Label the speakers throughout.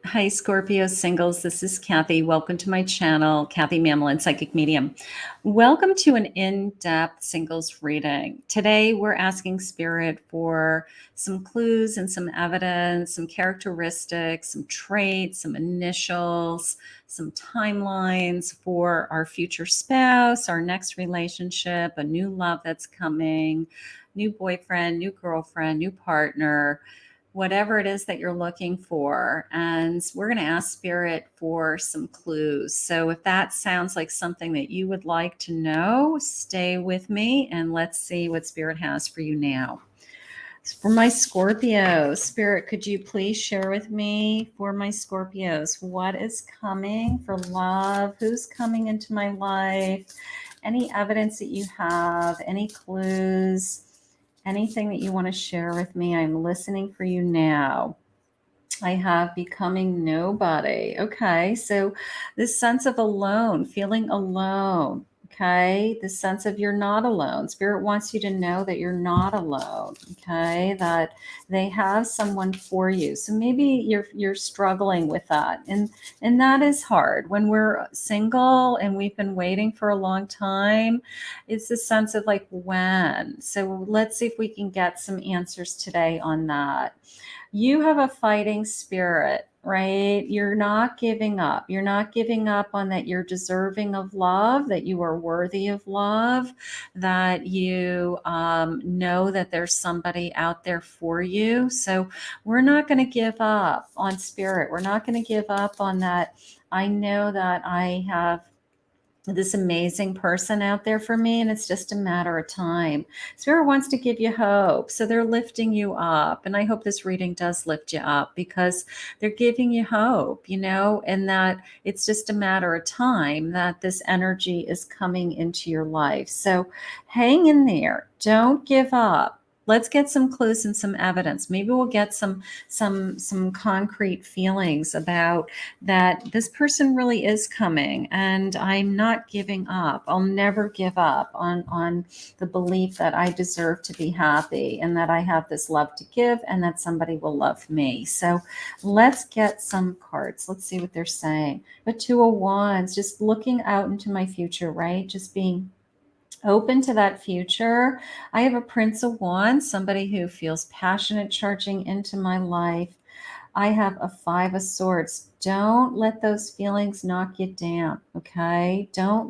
Speaker 1: Hi, Scorpio singles. This is Kathy. Welcome to my channel, Kathy Mamolen, Psychic Medium. Welcome to an in-depth singles reading. Today, we're asking Spirit for some clues and some evidence, some characteristics, some traits, some initials, some timelines for our future spouse, our next relationship, a new love that's coming, new boyfriend, new girlfriend, new partner, whatever it is that you're looking for. And we're going to ask Spirit for some clues. So if that sounds like something that you would like to know, stay with me and let's see what Spirit has for you now. For my Scorpios, Spirit, could you please share with me for my Scorpios what is coming for love? Who's coming into my life? Any evidence that you have? Any clues? Anything that you want to share with me? I'm listening for you now. I have becoming nobody. Okay, so this sense of alone, feeling alone. Okay, the sense of you're not alone. Spirit wants you to know that you're not alone. Okay, that they have someone for you. So maybe you're struggling with that, and that is hard when we're single and we've been waiting for a long time. It's a sense of like when. So let's see if we can get some answers today on that. You have a fighting spirit, right? You're not giving up. You're not giving up on that you're deserving of love, that you are worthy of love, that you know that there's somebody out there for you. So we're not going to give up on spirit. We're not going to give up on that. I know that I have this amazing person out there for me, and it's just a matter of time. Spirit wants to give you hope, so they're lifting you up, and I hope this reading does lift you up because they're giving you hope, and that it's just a matter of time that this energy is coming into your life. So hang in there, don't give up. Let's get some clues and some evidence. Maybe we'll get some concrete feelings about that this person really is coming, and I'm not giving up. I'll never give up on the belief that I deserve to be happy and that I have this love to give and that somebody will love me. So let's get some cards. Let's see what they're saying. But Two of Wands, just looking out into my future, right? Just being open to that future. I have a Prince of Wands, somebody who feels passionate charging into my life. I have a Five of Swords. Don't let those feelings knock you down, okay? Don't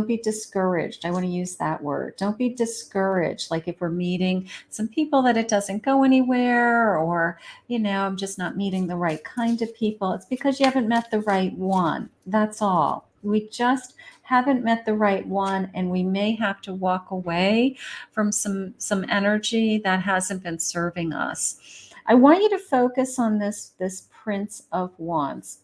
Speaker 1: be discouraged. I want to use that word. Don't be discouraged. Like if we're meeting some people that it doesn't go anywhere, or, I'm just not meeting the right kind of people. It's because you haven't met the right one. That's all. We just haven't met the right one, and we may have to walk away from some energy that hasn't been serving us. I want you to focus on this Prince of Wands,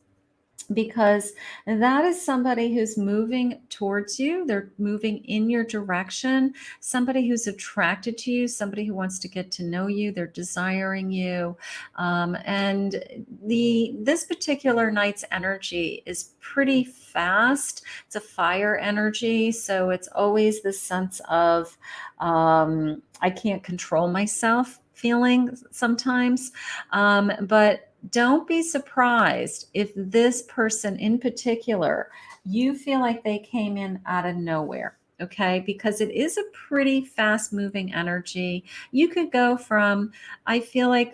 Speaker 1: because that is somebody who's moving towards you. They're moving in your direction. Somebody who's attracted to you, somebody who wants to get to know you. They're desiring you. And this particular night's energy is pretty fast. It's a fire energy. So it's always this sense of, I can't control myself feeling sometimes. But don't be surprised if this person in particular, you feel like they came in out of nowhere. Okay, because it is a pretty fast moving energy. You could go from, I feel like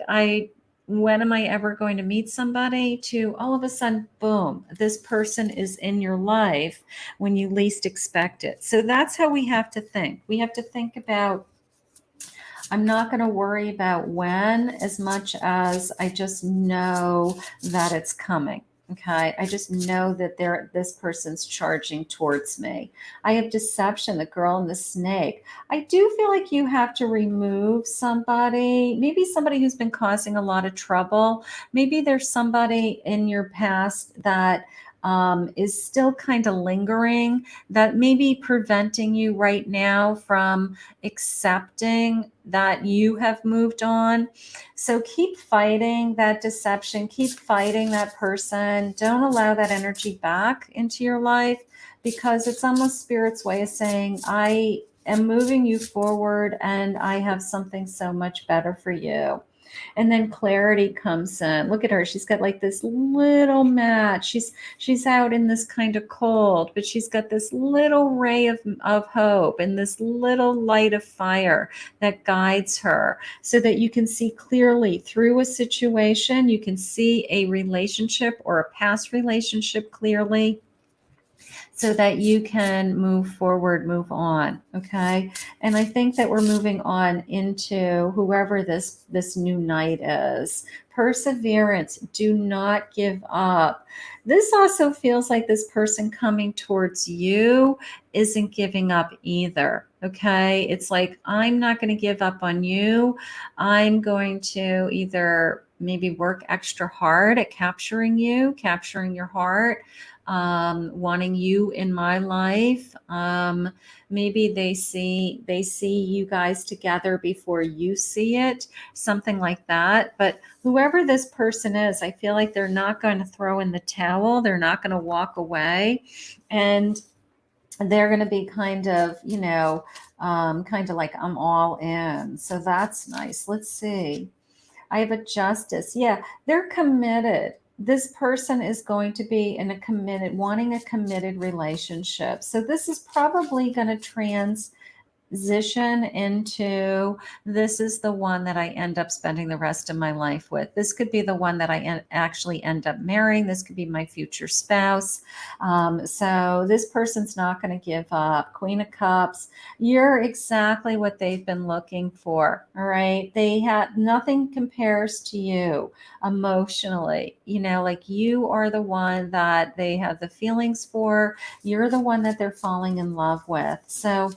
Speaker 1: when am I ever going to meet somebody, to all of a sudden, boom, this person is in your life when you least expect it. So that's how we have to think. We have to think about, I'm not going to worry about when as much as I just know that it's coming. Okay. I just know that this person's charging towards me. I have deception, the girl and the snake. I do feel like you have to remove somebody, maybe somebody who's been causing a lot of trouble. Maybe there's somebody in your past that is still kind of lingering, that may be preventing you right now from accepting that you have moved on. So keep fighting that deception, keep fighting that person. Don't allow that energy back into your life, because it's almost Spirit's way of saying, I am moving you forward and I have something so much better for you. And then clarity comes in. Look at her. She's got like this little mat. She's out in this kind of cold, but she's got this little ray of hope and this little light of fire that guides her so that you can see clearly through a situation. You can see a relationship or a past relationship clearly, so that you can move forward, move on. Okay. And I think that we're moving on into whoever this new knight is. Perseverance. Do not give up. This also feels like this person coming towards you isn't giving up either. Okay. It's like, I'm not going to give up on you. I'm going to either maybe work extra hard at capturing you, capturing your heart, wanting you in my life. Maybe they see you guys together before you see it, something like that. But whoever this person is, I feel like they're not going to throw in the towel. They're not going to walk away, and they're going to be kind of, kind of like, I'm all in. So that's nice. Let's see. I have a justice. Yeah, they're committed. This person is going to be wanting a committed relationship. So this is probably going to transition into, this is the one that I end up spending the rest of my life with. This could be the one that I actually end up marrying. This could be my future spouse. So this person's not going to give up. Queen of Cups, you're exactly what they've been looking for. All right. They have nothing compares to you emotionally. Like, you are the one that they have the feelings for. You're the one that they're falling in love with. So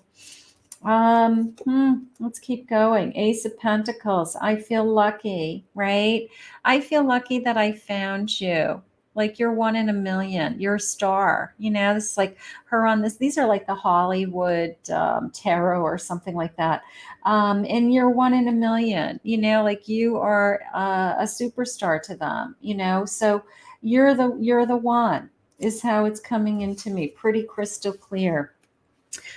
Speaker 1: let's keep going. Ace of Pentacles. I feel lucky, right? I feel lucky that I found you. Like, you're one in a million. You're a star. This is like her on this. These are like the Hollywood tarot or something like that. And you're one in a million. Like, you are a superstar to them. So you're the one. Is how it's coming into me. Pretty crystal clear.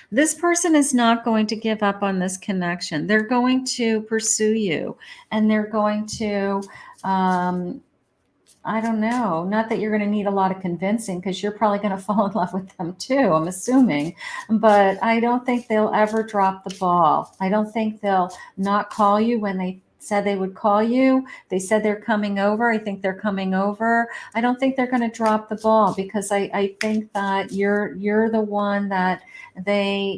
Speaker 1: This person is not going to give up on this connection. They're going to pursue you, and they're going to, I don't know, not that you're going to need a lot of convincing, because you're probably going to fall in love with them too, I'm assuming. But I don't think they'll ever drop the ball. I don't think they'll not call you when they said they would call you. They said they're coming over. I think they're coming over. I don't think they're going to drop the ball, because I think that you're the one that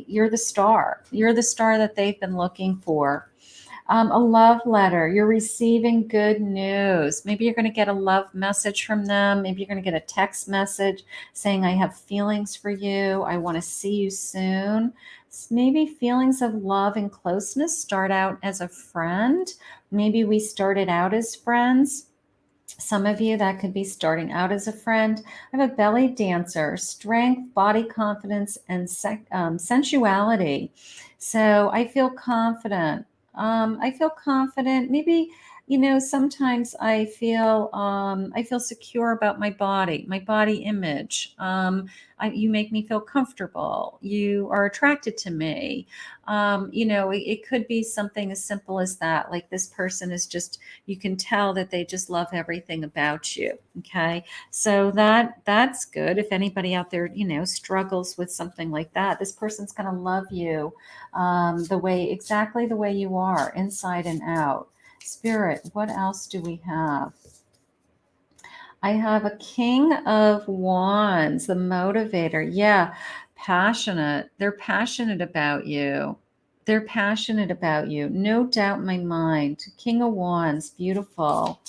Speaker 1: you're the star. You're the star that they've been looking for. A love letter. You're receiving good news. Maybe you're going to get a love message from them. Maybe you're going to get a text message saying, I have feelings for you. I want to see you soon. Maybe feelings of love and closeness start out as a friend. Maybe we started out as friends. Some of you, that could be starting out as a friend. I have a belly dancer, strength, body confidence, and sensuality. So I feel confident. Maybe, sometimes I feel secure about my body image. You make me feel comfortable. You are attracted to me. It could be something as simple as that. Like, this person is just, you can tell that they just love everything about you. Okay. So that's good. If anybody out there, struggles with something like that, this person's going to love you exactly the way you are, inside and out. Spirit, what else do we have? I have a King of Wands, the motivator. Yeah, passionate. They're passionate about you. They're passionate about you. No doubt in my mind. King of Wands, beautiful.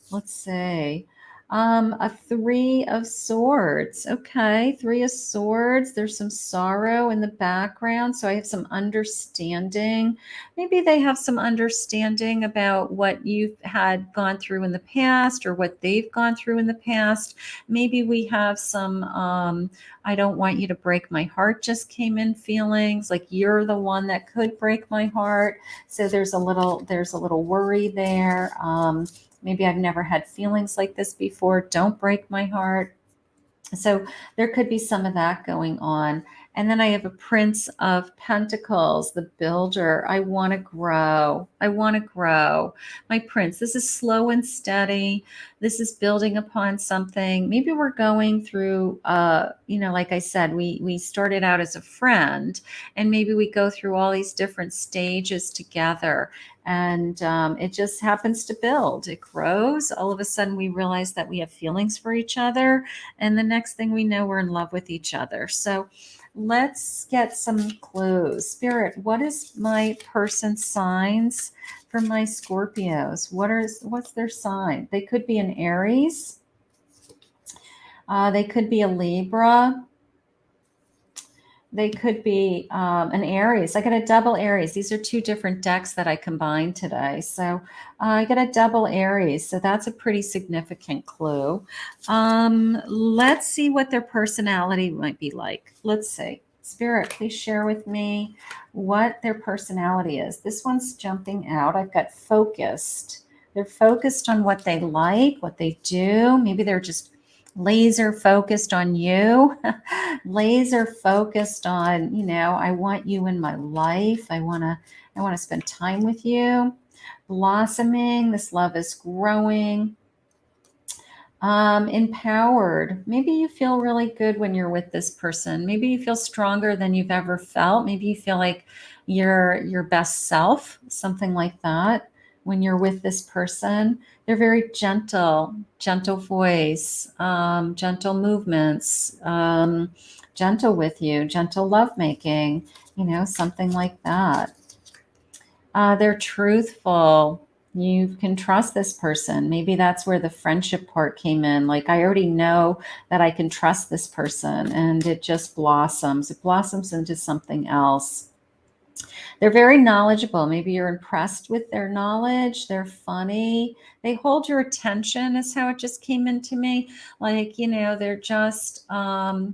Speaker 1: Let's see. A Three of Swords. Okay, Three of Swords. There's some sorrow in the background. So I have some understanding. Maybe they have some understanding about what you've had gone through in the past, or what they've gone through in the past. Maybe we have some, I don't want you to break my heart just came in feelings, like you're the one that could break my heart. So there's a little worry there. Maybe I've never had feelings like this before. Don't break my heart. So there could be some of that going on. And then I have a Prince of Pentacles, the builder. I want to grow. I want to grow. My Prince, this is slow and steady. This is building upon something. Maybe we're going through, like I said, we started out as a friend, and maybe we go through all these different stages together. And it just happens to build. It grows. All of a sudden, we realize that we have feelings for each other. And the next thing we know, we're in love with each other. So let's get some clues. Spirit, what is my person's signs for my Scorpios? What's their sign? They could be an Aries. They could be a Libra. They could be an Aries. I got a double Aries. These are two different decks that I combined today. So I got a double Aries. So that's a pretty significant clue. Let's see what their personality might be like. Let's see. Spirit, please share with me what their personality is. This one's jumping out. I've got focused. They're focused on what they like, what they do. Maybe they're just laser focused on you, laser focused on, I want you in my life. I want to spend time with you. Blossoming. This love is growing. Empowered. Maybe you feel really good when you're with this person. Maybe you feel stronger than you've ever felt. Maybe you feel like you're your best self, something like that. When you're with this person, they're very gentle voice, gentle movements, gentle with you, gentle lovemaking, something like that. They're truthful. You can trust this person. Maybe that's where the friendship part came in. Like, I already know that I can trust this person, and it just blossoms. It blossoms into something else. They're very knowledgeable. Maybe you're impressed with their knowledge. They're funny. They hold your attention is how it just came into me. Like, they're just, I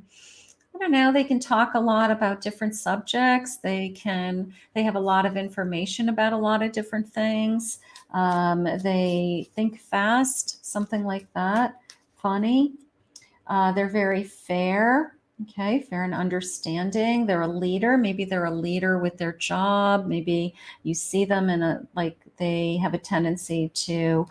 Speaker 1: don't know, they can talk a lot about different subjects. They have a lot of information about a lot of different things. They think fast, something like that. Funny. They're very fair. Okay, fair and understanding. They're a leader. Maybe they're a leader with their job. Maybe you see them they have a tendency to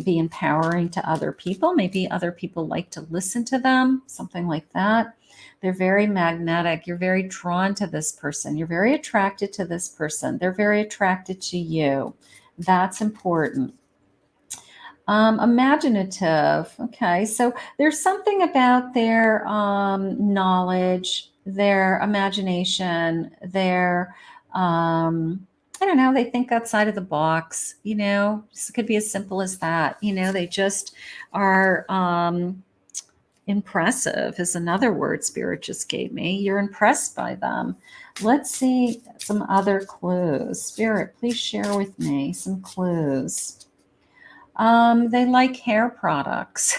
Speaker 1: be empowering to other people. Maybe other people like to listen to them, something like that. They're very magnetic. You're very drawn to this person. You're very attracted to this person. They're very attracted to you. That's important. Imaginative. Okay, so there's something about their knowledge, their imagination, their I don't know, they think outside of the box. This could be as simple as that. They just are impressive is another word Spirit just gave me. You're impressed by them. Let's see some other clues. Spirit, please share with me some clues. They like hair products.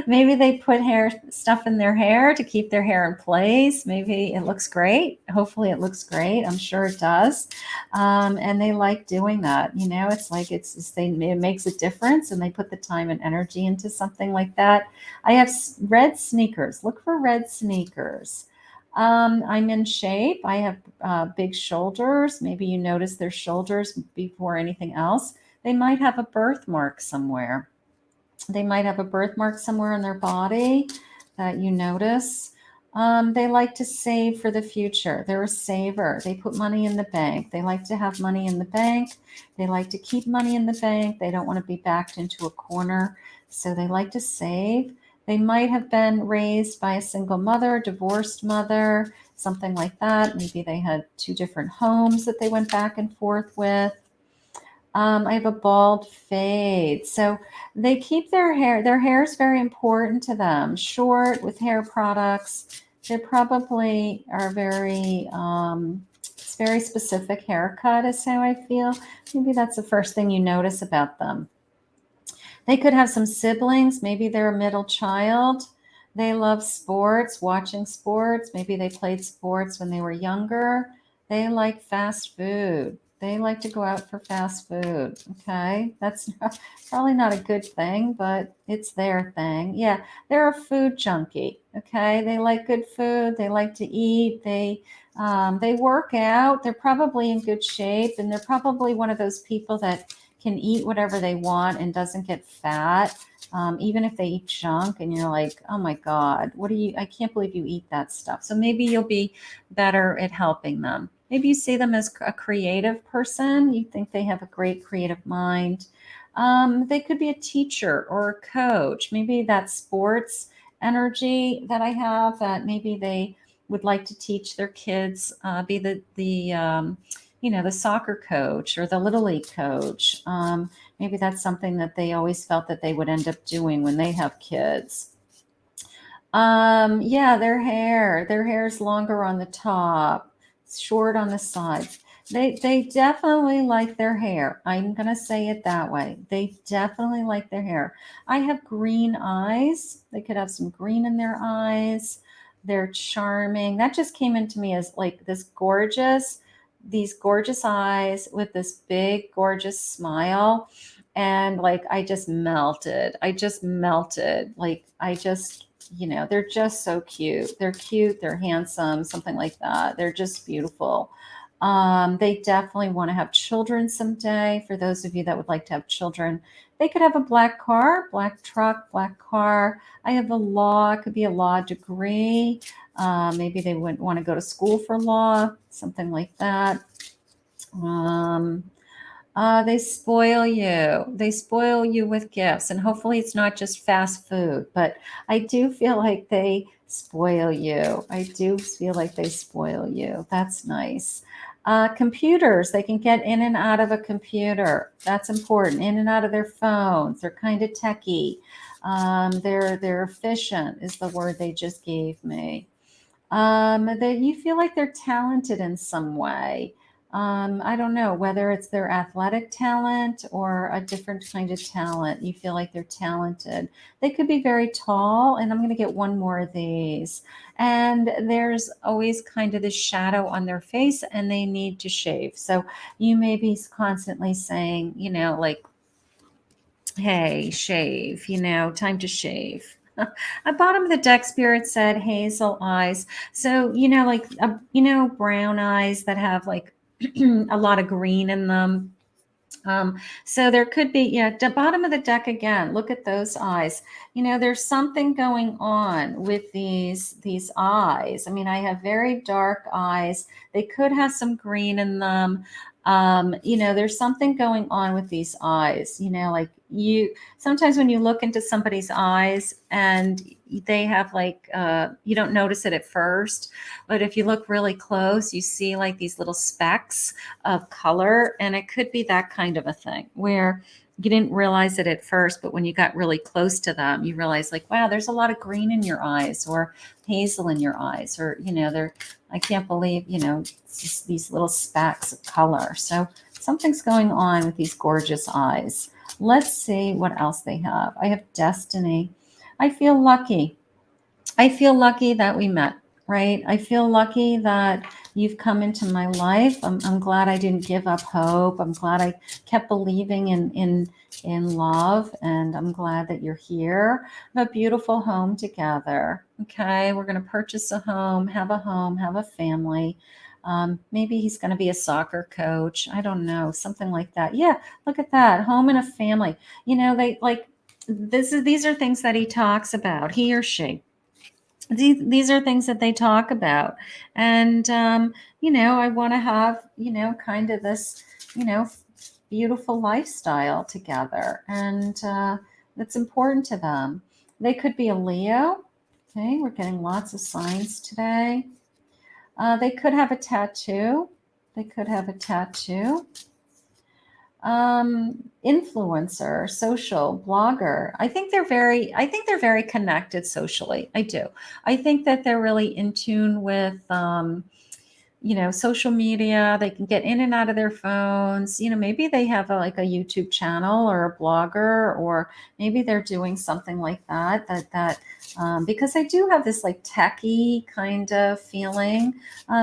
Speaker 1: Maybe they put hair stuff in their hair to keep their hair in place. Maybe it looks great. Hopefully it looks great. I'm sure it does. And they like doing that. It's like it makes a difference, and they put the time and energy into something like that. I have red sneakers. Look for red sneakers. I'm in shape. I have big shoulders. Maybe you notice their shoulders before anything else. They might have a birthmark somewhere. They might have a birthmark somewhere in their body that you notice. They like to save for the future. They're a saver. They put money in the bank. They like to have money in the bank. They like to keep money in the bank. They don't want to be backed into a corner. So they like to save. They might have been raised by a single mother, divorced mother, something like that. Maybe they had two different homes that they went back and forth with. I have a bald fade. So they keep their hair. Their hair is very important to them. Short with hair products. They probably are it's very specific haircut is how I feel. Maybe that's the first thing you notice about them. They could have some siblings. Maybe they're a middle child. They love sports, watching sports. Maybe they played sports when they were younger. They like fast food. They like to go out for fast food. Okay, that's probably not a good thing, but it's their thing. Yeah, they're a food junkie. Okay, they like good food. They like to eat. They work out. They're probably in good shape, and they're probably one of those people that can eat whatever they want and doesn't get fat. Even if they eat junk, and you're like, oh my God, what do you? I can't believe you eat that stuff. So maybe you'll be better at helping them. Maybe you see them as a creative person. You think they have a great creative mind. They could be a teacher or a coach. Maybe that's sports energy that I have, that maybe they would like to teach their kids, be the soccer coach or the little league coach. Maybe that's something that they always felt that they would end up doing when they have kids. Yeah, their hair is longer on the top, short on the sides. They definitely like their hair. I'm gonna say it that way. They definitely like their hair. I have green eyes. They could have some green in their eyes. They're charming. That just came into me as like these gorgeous eyes with this big, gorgeous smile. And like I just melted. I just melted. Like I just they're just so cute. They're cute, they're handsome, something like that. They're just beautiful. They definitely want to have children someday. For those of you that would like to have children, they could have a black car, black truck, black car. I have a law, it could be a law degree. Maybe they would want to go to school for law, something like that. Um, they spoil you. They spoil you with gifts. And hopefully it's not just fast food, but I do feel like they spoil you. I do feel like they spoil you. That's nice. Computers, they can get in and out of a computer. That's important. In and out of their phones. They're kind of techie. They're efficient is the word they just gave me. That you feel like they're talented in some way. I don't know whether it's their athletic talent or a different kind of talent. You feel like they're talented. They could be very tall, and I'm going to get one more of these. And there's always kind of this shadow on their face, and they need to shave. So you may be constantly saying, like, hey, shave, time to shave. At bottom of the deck, Spirit said hazel eyes. So, like, brown eyes that have like a lot of green in them. So there could be, yeah, the bottom of the deck again. Look at those eyes. There's something going on with these eyes. I mean, I have very dark eyes. They could have some green in them. There's something going on with these eyes. Like sometimes when you look into somebody's eyes and they have like you don't notice it at first, but if you look really close, you see like these little specks of color, and it could be that kind of a thing where you didn't realize it at first, but when you got really close to them, you realize like, wow, there's a lot of green in your eyes or hazel in your eyes, or I can't believe it's just these little specks of color. So something's going on with these gorgeous eyes. Let's see what else they have. I have destiny. I feel lucky. I feel lucky that we met, right? I feel lucky that you've come into my life. I'm glad I didn't give up hope. I'm glad I kept believing in love, and I'm glad that you're here. We have a beautiful home together. Okay, we're going to purchase a home, have a family. Maybe he's going to be a soccer coach. I don't know, something like that. Yeah, look at that, home and a family. They like these are things that he talks about, he or she. These are things that they talk about. And I want to have kind of this beautiful lifestyle together, and that's important to them. They could be a Leo. Okay, we're getting lots of signs today. They could have a tattoo. They could have a tattoo. Influencer, social blogger. I think they're very connected socially. I do. I think that they're really in tune with social media. They can get in and out of their phones. Maybe they have like a YouTube channel or a blogger, or maybe they're doing something like that because I do have this like techie kind of feeling.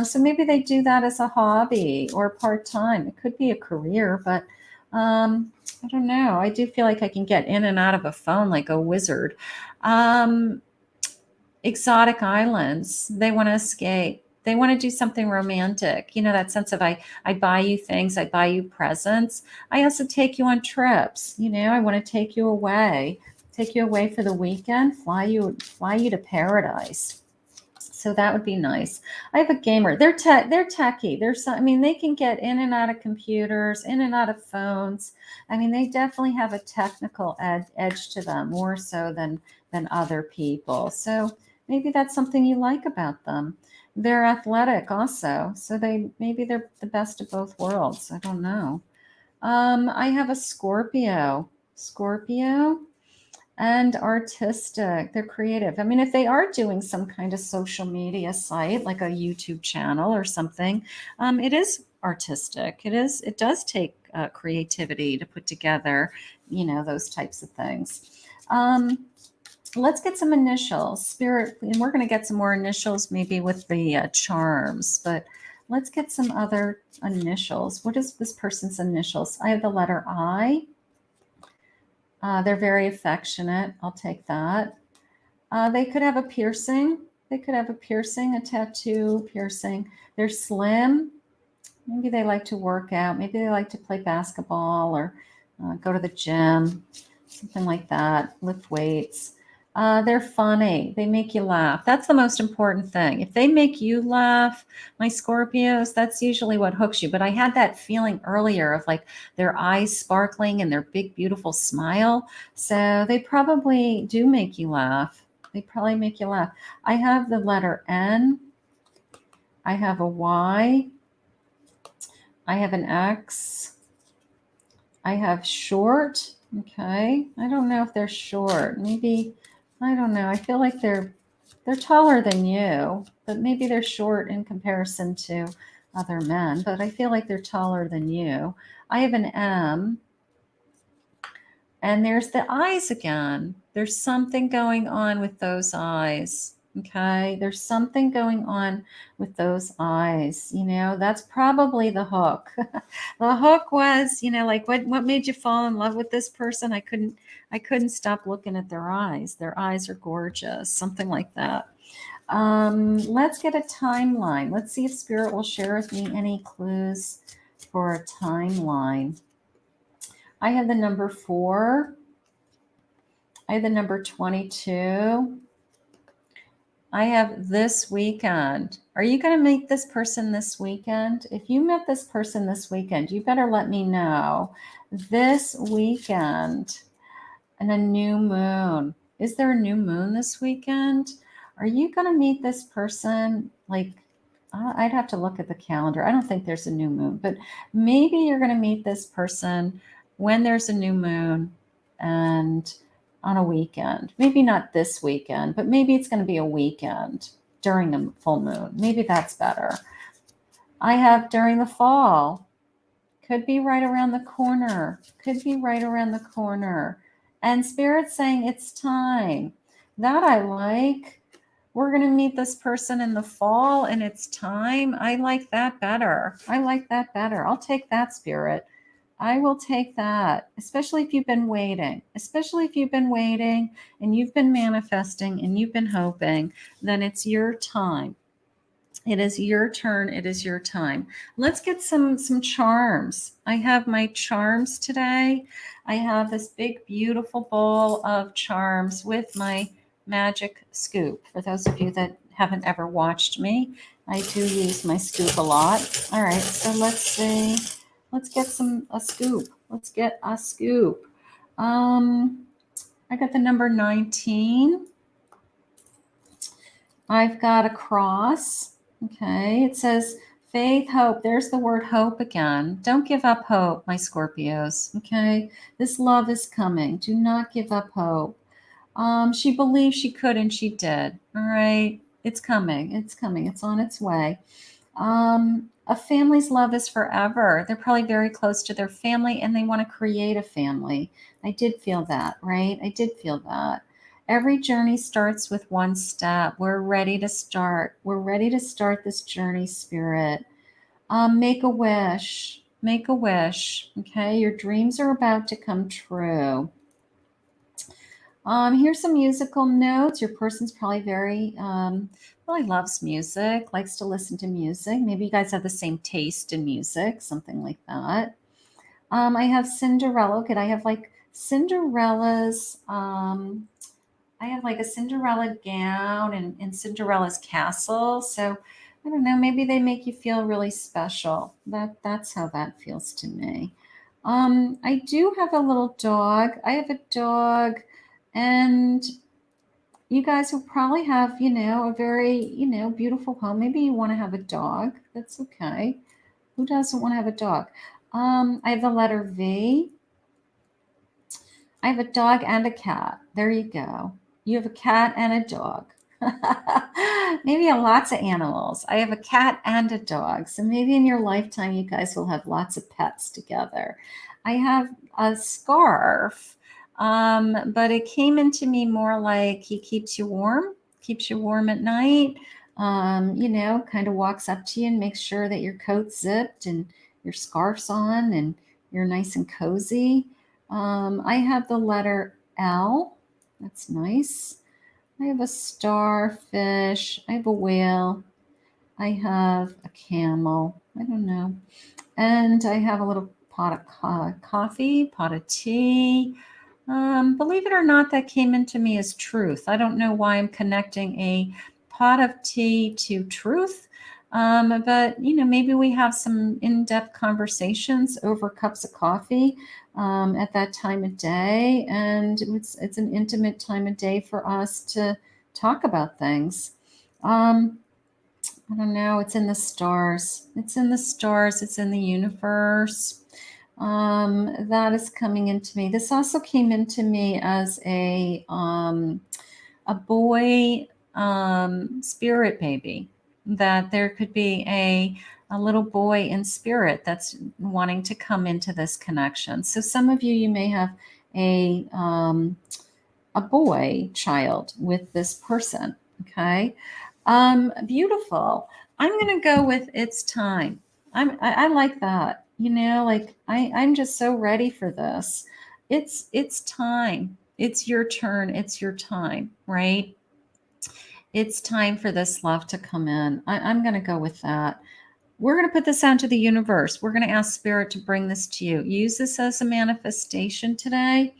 Speaker 1: So maybe they do that as a hobby or part-time. It could be a career, but I don't know. I do feel like I can get in and out of a phone like a wizard. exotic islands. They want to escape. They want to do something romantic. You know, that sense of I buy you things, I buy you presents. I also take you on trips. You know, I want to take you away for the weekend, fly you to paradise. So that would be nice. I have a gamer. They're techie. I mean, they can get in and out of computers, in and out of phones. I mean, they definitely have a technical edge to them, more so than other people. So maybe that's something you like about them. They're athletic also, so they're the best of both worlds. I don't know. I have a Scorpio. Scorpio and artistic. They're creative. I mean, if they are doing some kind of social media site, like a YouTube channel or something, it is artistic. It does take creativity to put together, you know, those types of things. Let's get some initials. Spirit, and we're going to get some more initials maybe with the charms, but let's get some other initials. What is this person's initials? I have the letter I. They're very affectionate. I'll take that. They could have a piercing. They could have a piercing, a tattoo piercing. They're slim. Maybe they like to work out. Maybe they like to play basketball or go to the gym, something like that, lift weights. They're funny. They make you laugh. That's the most important thing. If they make you laugh, my Scorpios, that's usually what hooks you. But I had that feeling earlier of like their eyes sparkling and their big, beautiful smile. So they probably do make you laugh. They probably make you laugh. I have the letter N. I have a Y. I have an X. I have short. Okay. I don't know if they're short. Maybe, I don't know. I feel like they're taller than you, but maybe they're short in comparison to other men, but I feel like they're taller than you. I have an M. And there's the eyes again. There's something going on with those eyes. Okay. There's something going on with those eyes. You know, that's probably the hook. The hook was, you know, like what made you fall in love with this person? I couldn't stop looking at their eyes. Their eyes are gorgeous. Something like that. Let's get a timeline. Let's see if Spirit will share with me any clues for a timeline. I have the number 4. I have the number 22. I have this weekend. Are you going to meet this person this weekend? If you met this person this weekend, you better let me know. This weekend and a new moon. Is there a new moon this weekend? Are you going to meet this person? Like, I'd have to look at the calendar. I don't think there's a new moon, but maybe you're going to meet this person when there's a new moon and on a weekend. Maybe not this weekend, but maybe it's going to be a weekend during the full moon. Maybe that's better. I have during the fall. Could be right around the corner. Could be right around the corner. And Spirit's saying it's time. That I like. We're going to meet this person in the fall and it's time. I like that better. I like that better. I'll take that, Spirit. I will take that, especially if you've been waiting. Especially if you've been waiting and you've been manifesting and you've been hoping, then it's your time. It is your turn. It is your time. Let's get some charms. I have my charms today. I have this big, beautiful bowl of charms with my Magick scoop. For those of you that haven't ever watched me, I do use my scoop a lot. All right, so let's see. Let's get a scoop. Let's get a scoop. I got the number 19. I've got a cross. Okay, it says faith, hope. There's the word hope again. Don't give up hope, my Scorpios. Okay, this love is coming. Do not give up hope. She believed she could and she did. All right, it's coming. It's coming. It's on its way. A family's love is forever. They're probably very close to their family and they want to create a family. I did feel that, right? I did feel that. Every journey starts with one step. We're ready to start. We're ready to start this journey, Spirit. Make a wish. Make a wish. Okay, your dreams are about to come true. Here's some musical notes. Your person's probably very, really loves music, likes to listen to music. Maybe you guys have the same taste in music, something like that. I have Cinderella. Could I have like Cinderella's, I have like a Cinderella gown and Cinderella's castle. So I don't know, maybe they make you feel really special. That's how that feels to me. I do have a little dog. I have a dog, and you guys will probably have, a very, beautiful home. Maybe you want to have a dog. That's okay. Who doesn't want to have a dog? I have the letter V. I have a dog and a cat. There you go. You have a cat and a dog. Maybe lots of animals. I have a cat and a dog. So maybe in your lifetime, you guys will have lots of pets together. I have a scarf, but it came into me more like he keeps you warm at night. Kind of walks up to you and makes sure that your coat's zipped and your scarf's on and you're nice and cozy. I have the letter L. That's nice. I have a starfish. I have a whale. I have a camel. I don't know. And I have a little pot of coffee, pot of tea. Believe it or not, that came into me as truth. I don't know why I'm connecting a pot of tea to truth. But maybe we have some in-depth conversations over cups of coffee at that time of day, and it's an intimate time of day for us to talk about things. I don't know. It's in the stars. It's in the stars. It's in the universe. That is coming into me. This also came into me as a boy spirit baby. That there could be a little boy in spirit that's wanting to come into this connection. So some of you may have a boy child with this person. Okay. Beautiful. I'm going to go with it's time. I like that. Like I'm just so ready for this. It's time. It's your turn. It's your time, right? It's time for this love to come in. I'm going to go with that. We're going to put this out to the universe. We're going to ask Spirit to bring this to you. Use this as a manifestation today.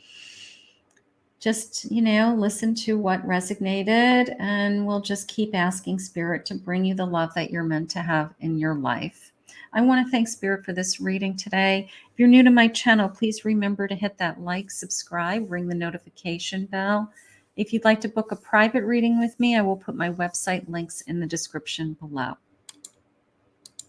Speaker 1: Just, listen to what resonated, and we'll just keep asking Spirit to bring you the love that you're meant to have in your life. I want to thank Spirit for this reading today. If you're new to my channel, please remember to hit that like, subscribe, ring the notification bell. If you'd like to book a private reading with me, I will put my website links in the description below.